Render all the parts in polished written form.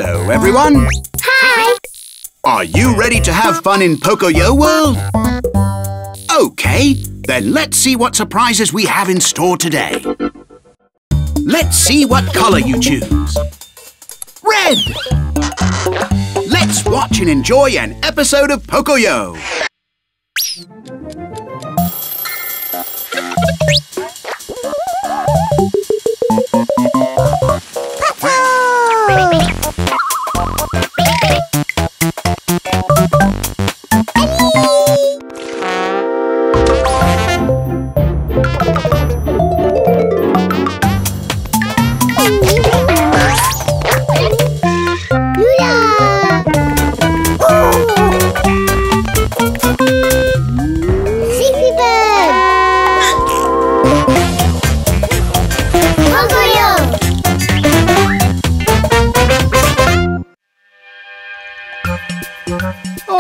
Hello, everyone. Hi. Are you ready to have fun in Pocoyo World? OK, then let's see what surprises we have in store today. Let's see what colour you choose. Red! Let's watch and enjoy an episode of Pocoyo.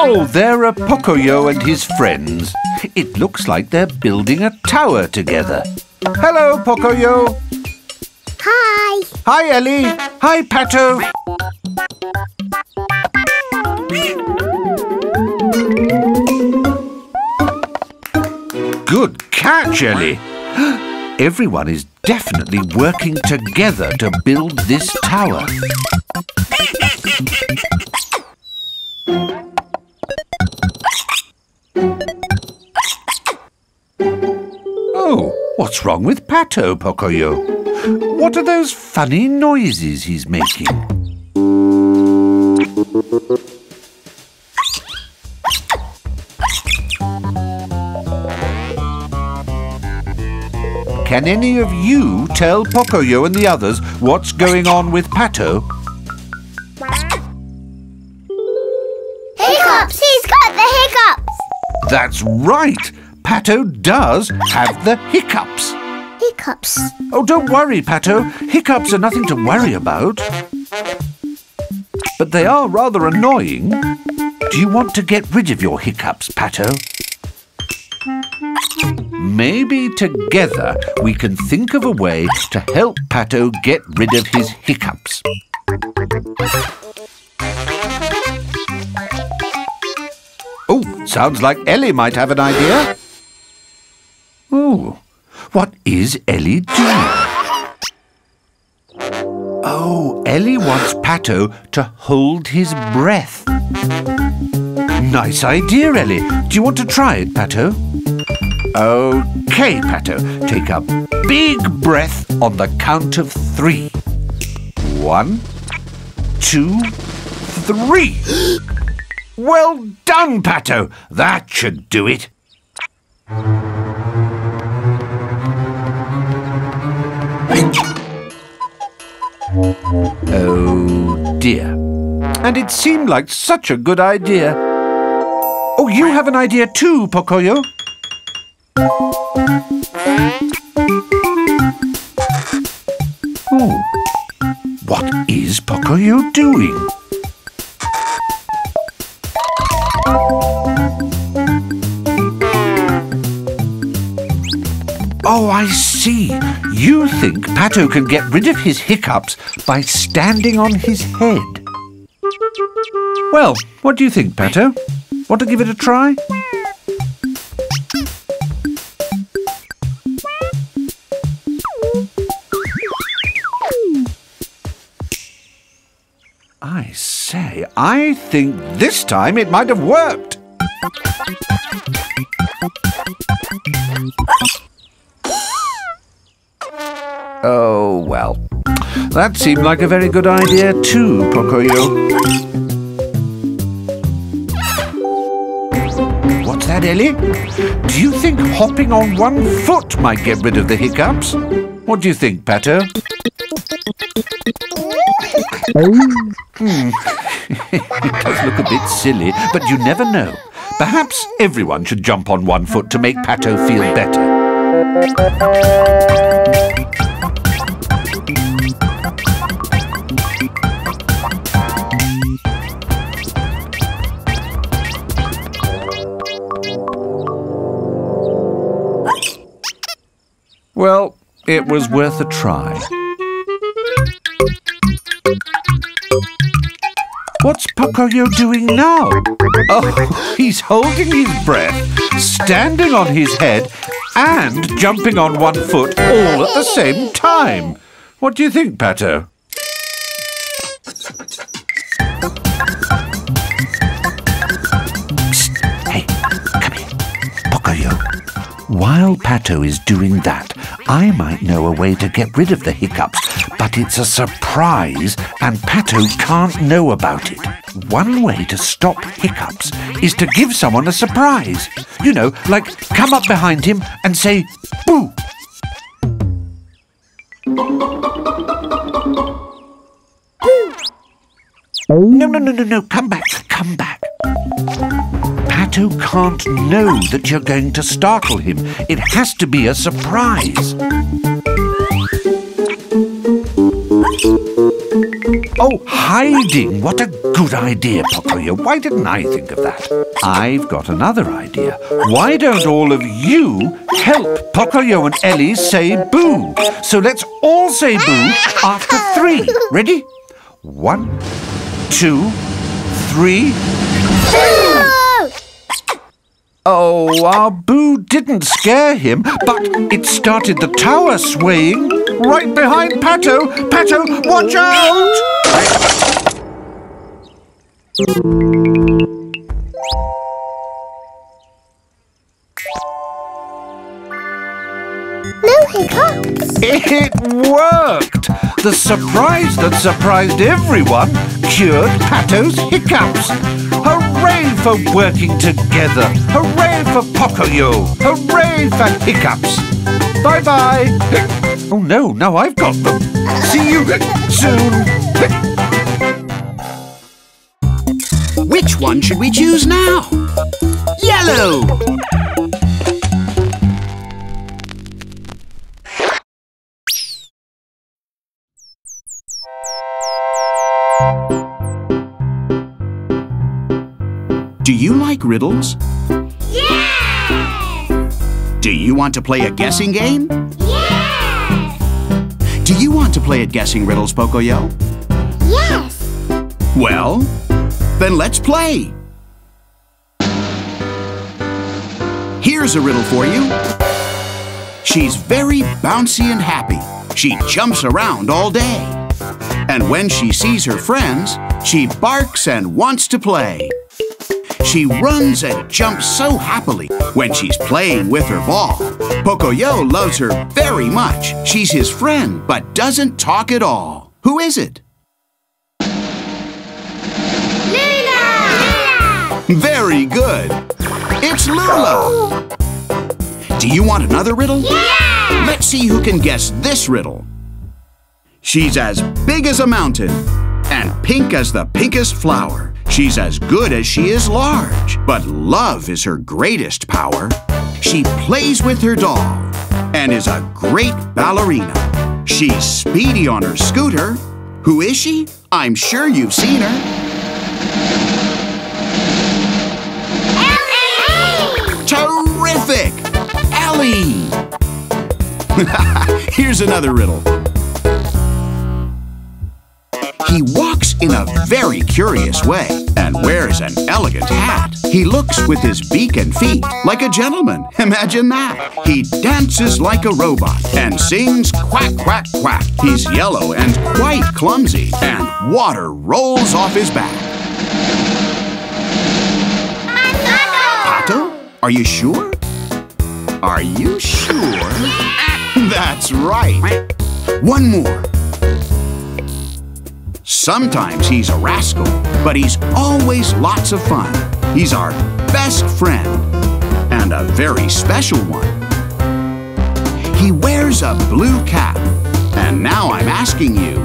Oh, there are Pocoyo and his friends. It looks like they're building a tower together. Hello, Pocoyo. Hi. Hi, Ellie. Hi, Pato. Good catch, Ellie. Everyone is definitely working together to build this tower. Oh, what's wrong with Pato, Pocoyo? What are those funny noises he's making? Can any of you tell Pocoyo and the others what's going on with Pato? Hiccups! He's got the hiccups! That's right! Pato does have the hiccups. Hiccups? Oh, don't worry, Pato. Hiccups are nothing to worry about. But they are rather annoying. Do you want to get rid of your hiccups, Pato? Maybe together we can think of a way to help Pato get rid of his hiccups. Oh, sounds like Ellie might have an idea. Oh, what is Ellie doing? Oh, Ellie wants Pato to hold his breath. Nice idea, Ellie. Do you want to try it, Pato? OK, Pato. Take a big breath on the count of 3. 1, 2, 3. Well done, Pato. That should do it. Oh, dear. And it seemed like such a good idea. Oh, you have an idea too, Pocoyo. Oh, what is Pocoyo doing? Oh, I see. You think Pato can get rid of his hiccups by standing on his head. Well, what do you think, Pato? Want to give it a try? I say, I think this time it might have worked. Oh, well. That seemed like a very good idea too, Pocoyo. What's that, Ellie? Do you think hopping on one foot might get rid of the hiccups? What do you think, Pato? It does look a bit silly, but you never know. Perhaps everyone should jump on one foot to make Pato feel better. Well, it was worth a try. What's Pocoyo doing now? Oh, he's holding his breath, standing on his head, and jumping on one foot all at the same time. What do you think, Pato? Psst. Hey, come here. Pocoyo, while Pato is doing that, I might know a way to get rid of the hiccups, but it's a surprise and Pato can't know about it. One way to stop hiccups is to give someone a surprise. You know, like come up behind him and say, boo! No, come back. Pato can't know that you're going to startle him. It has to be a surprise. Oh, hiding! What a good idea, Pocoyo. Why didn't I think of that? I've got another idea. Why don't all of you help Pocoyo and Ellie say boo? So let's all say boo after 3. Ready? 1, 2, 3. Oh, our boo didn't scare him, but it started the tower swaying right behind Pato. Pato, watch out! No hiccups. It worked! The surprise that surprised everyone cured Pato's hiccups. Hooray for working together! Hooray for Pocoyo! Hooray for hiccups! Bye-bye! Oh no, now I've got them. See you soon. Which one should we choose now? Yellow! Do you like riddles? Yes! Do you want to play a guessing game? Yes! Do you want to play at guessing riddles, Pocoyo? Yes! Well, then let's play. Here's a riddle for you. She's very bouncy and happy. She jumps around all day. And when she sees her friends, she barks and wants to play. She runs and jumps so happily when she's playing with her ball. Pocoyo loves her very much. She's his friend, but doesn't talk at all. Who is it? Lula! Very good. It's Lula. Do you want another riddle? Yeah! Let's see who can guess this riddle. She's as big as a mountain and pink as the pinkest flower. She's as good as she is large, but love is her greatest power. She plays with her doll and is a great ballerina. She's speedy on her scooter. Who is she? I'm sure you've seen her. Ellie! Terrific! Ellie! Here's another riddle. He walks in a very curious way and wears an elegant hat. He looks with his beak and feet like a gentleman. Imagine that. He dances like a robot and sings quack, quack, quack. He's yellow and quite clumsy, and water rolls off his back. Pato? Are you sure? Are you sure? That's right. One more. Sometimes he's a rascal, but he's always lots of fun. He's our best friend, and a very special one. He wears a blue cap, and now I'm asking you,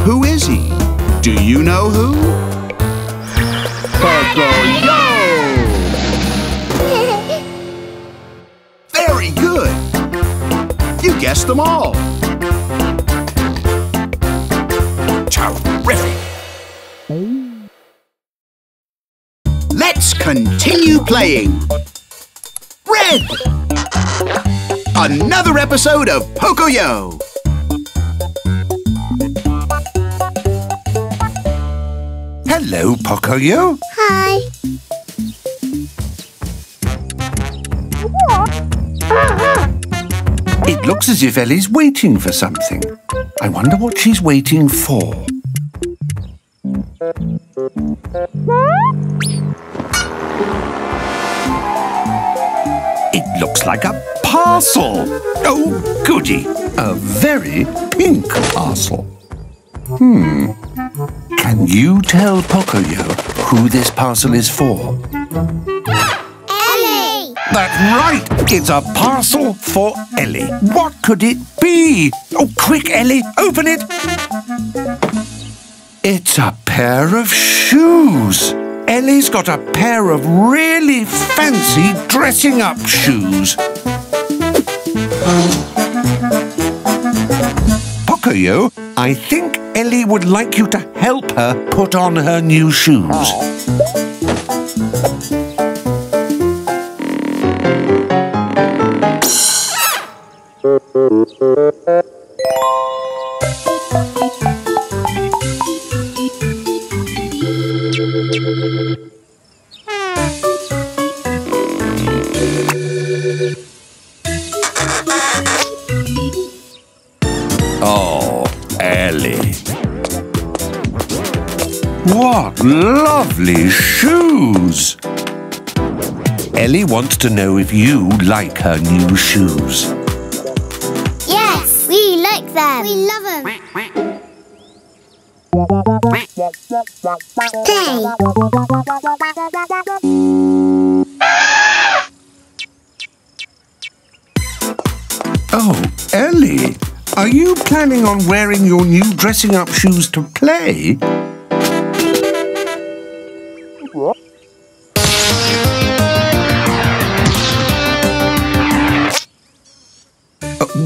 who is he? Do you know who? Pocoyo! Very good! You guessed them all. Terrific! Let's continue playing. Red! Another episode of Pocoyo. Hello, Pocoyo. Hi. It looks as if Ellie's waiting for something. I wonder what she's waiting for. It looks like a parcel. Oh, goody. A very pink parcel. Can you tell Pocoyo who this parcel is for? Ellie. That's right! It's a parcel for Ellie. What could it be? Oh, quick, Ellie, open it! It's a pair of shoes. Ellie's got a pair of really fancy dressing-up shoes. Pocoyo, I think Ellie would like you to help her put on her new shoes. Oh, Ellie. What lovely shoes! Ellie wants to know if you like her new shoes. Yes, we like them. We love them. Play. Oh, Ellie, are you planning on wearing your new dressing-up shoes to play?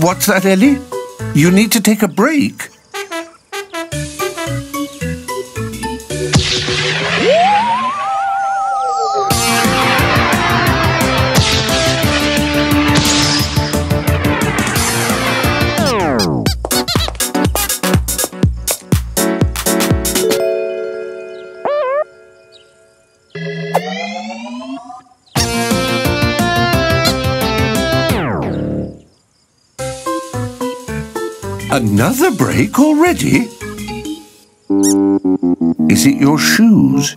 What's that, Ellie? You need to take a break. Another break already? Is it your shoes?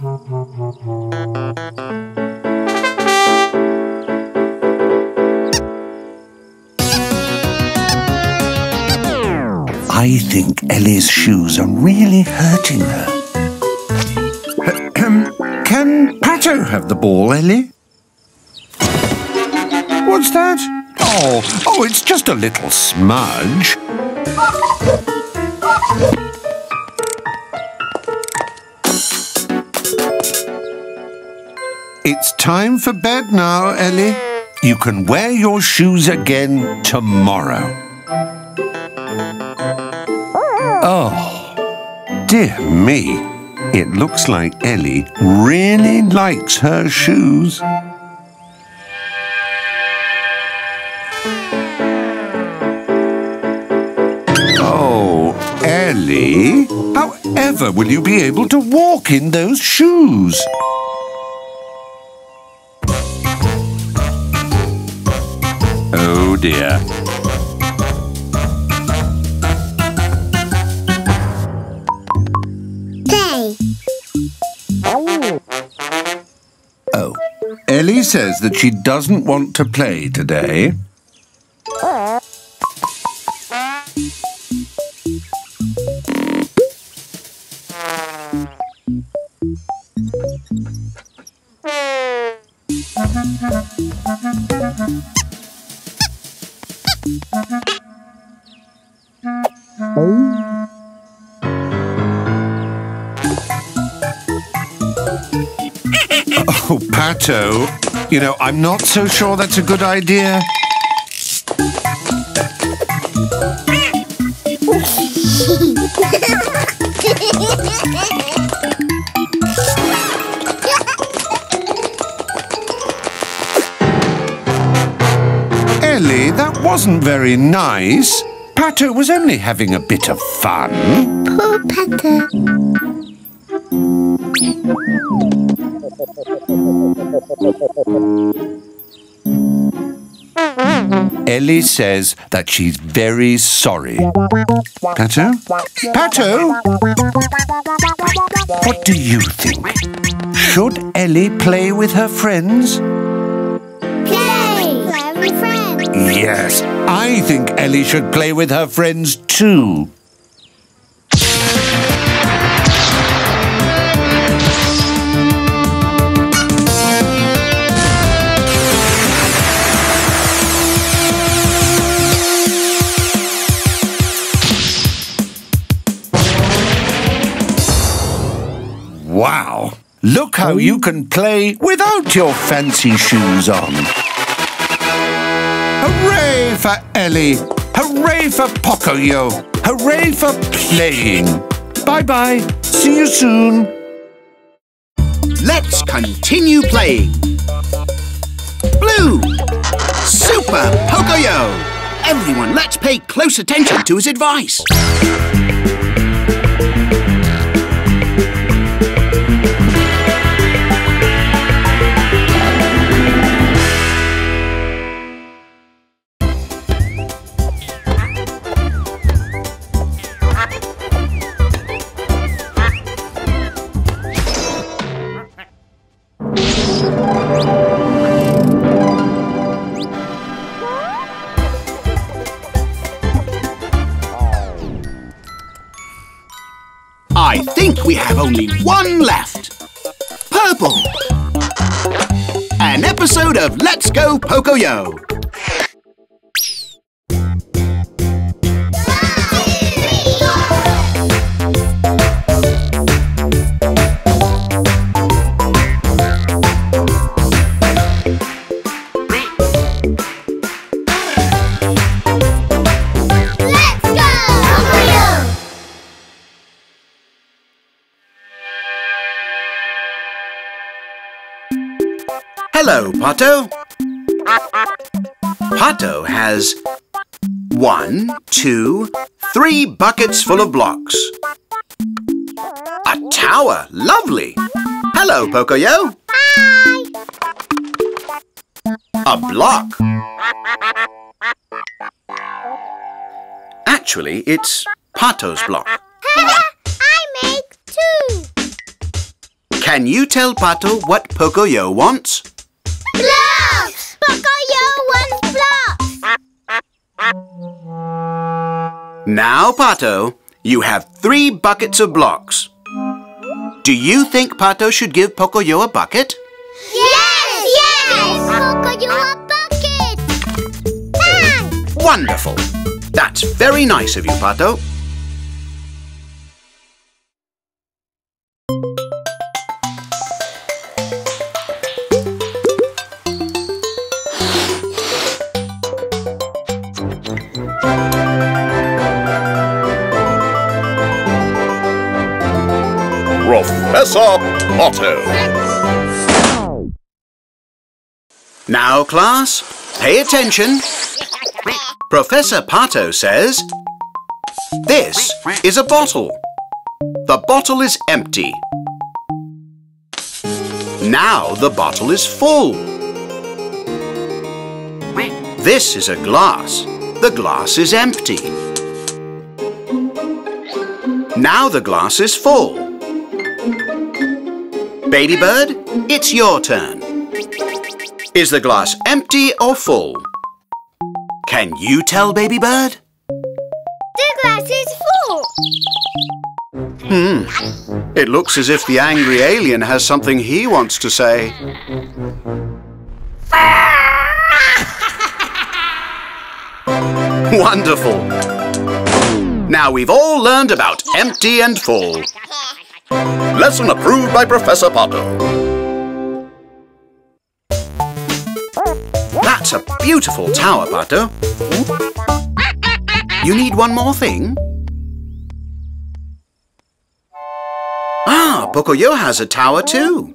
I think Ellie's shoes are really hurting her. Can Pato have the ball, Ellie? What's that? Oh, it's just a little smudge. It's time for bed now, Ellie. You can wear your shoes again tomorrow. Oh, dear me. It looks like Ellie really likes her shoes. Oh, Ellie, how ever will you be able to walk in those shoes? Oh dear. Play. Oh, Ellie says that she doesn't want to play today. Oh, Pato, you know, I'm not so sure that's a good idea. Ellie, that wasn't very nice. Pato was only having a bit of fun. Poor Pato. Ellie says that she's very sorry. Pato? Pato? What do you think? Should Ellie play with her friends? Play with friends. Yes, I think Ellie should play with her friends too. Wow! Look how you can play without your fancy shoes on. Hooray for Ellie! Hooray for Pocoyo! Hooray for playing! Bye-bye. See you soon. Let's continue playing. Blue! Super Pocoyo! Everyone, let's pay close attention to his advice. I think we have only one left. Purple. An episode of Let's Go Pocoyo. Hello, Pato. Pato has 1, 2, 3 buckets full of blocks. A tower, lovely. Hello, Pocoyo. Hi. A block. Actually, it's Pato's block. I make 2. Can you tell Pato what Pocoyo wants? Blocks! Pocoyo wants blocks! Now, Pato, you have 3 buckets of blocks. Do you think Pato should give Pocoyo a bucket? Yes! Yes! Pocoyo a bucket! Thanks! Wonderful! That's very nice of you, Pato. Professor Pato. Now, class, pay attention. Professor Pato says, this is a bottle. The bottle is empty. Now the bottle is full. This is a glass. The glass is empty. Now the glass is full. Babybird, it's your turn. Is the glass empty or full? Can you tell, Babybird? The glass is full. It looks as if the angry alien has something he wants to say. Wonderful! Now we've all learned about empty and full. Lesson approved by Professor Pato. That's a beautiful tower, Pato. You need one more thing? Ah, Pocoyo has a tower too.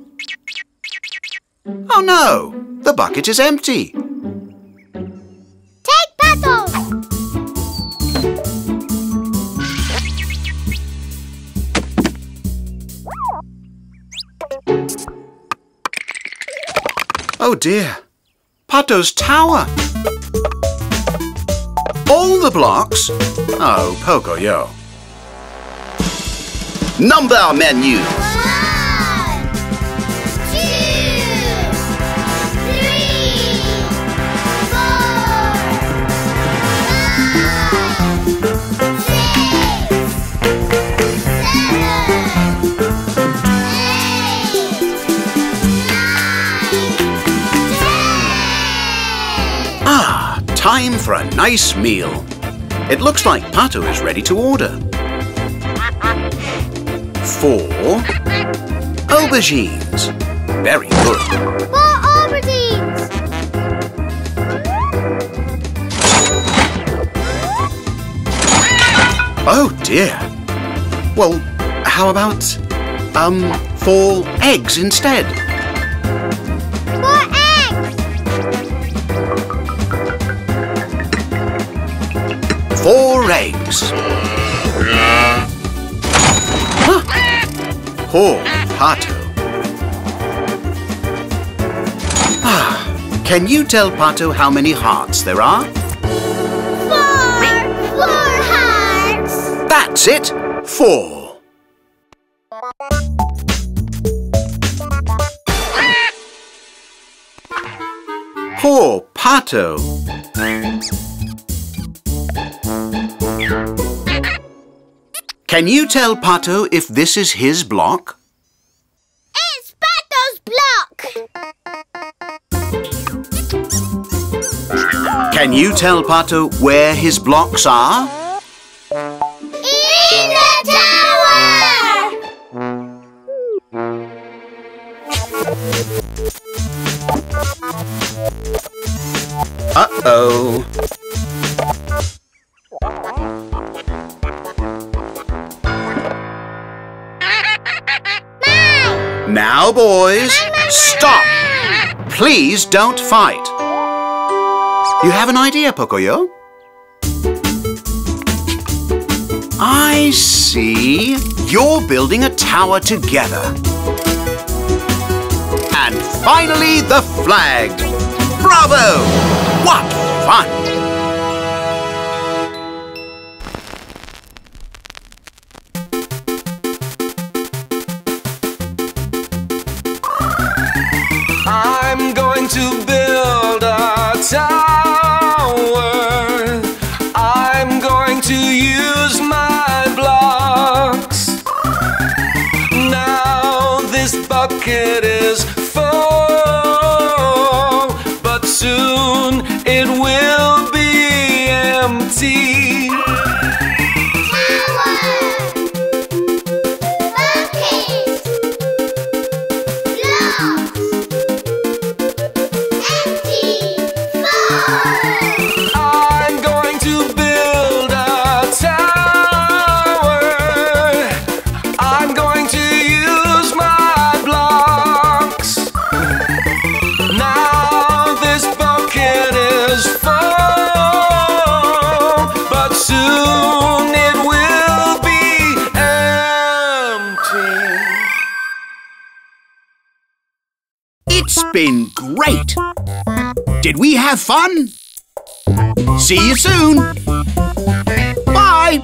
Oh no, the bucket is empty. Take Pato! Oh dear. Pato's tower. All the blocks? Oh, Pocoyo. Number menu. 1, 2, 3, 4, 5, 6, 7, 8, 9, 10. Ah, time for a nice meal. It looks like Pato is ready to order. 4 aubergines. Very good. 4 aubergines. Oh dear. Well, how about 4 eggs instead? 4 eggs. 4 eggs. Huh. Poor Pato. Ah, can you tell Pato how many hearts there are? 4 hearts. That's it. 4. Poor Pato. Can you tell Pato if this is his block? It's Pato's block. Can you tell Pato where his blocks are? In the tower. Uh-oh. Now, boys, stop! Please don't fight. You have an idea, Pocoyo? I see. You're building a tower together. And finally, the flag. Bravo! What fun! I'm going to build a tower. I'm going to use my blocks. Now this bucket is full, but soon it will be empty. I'm going to build a tower. I'm going to use my blocks. Now this bucket is full, but soon it will be empty. It's been great. Did we have fun? See you soon. Bye.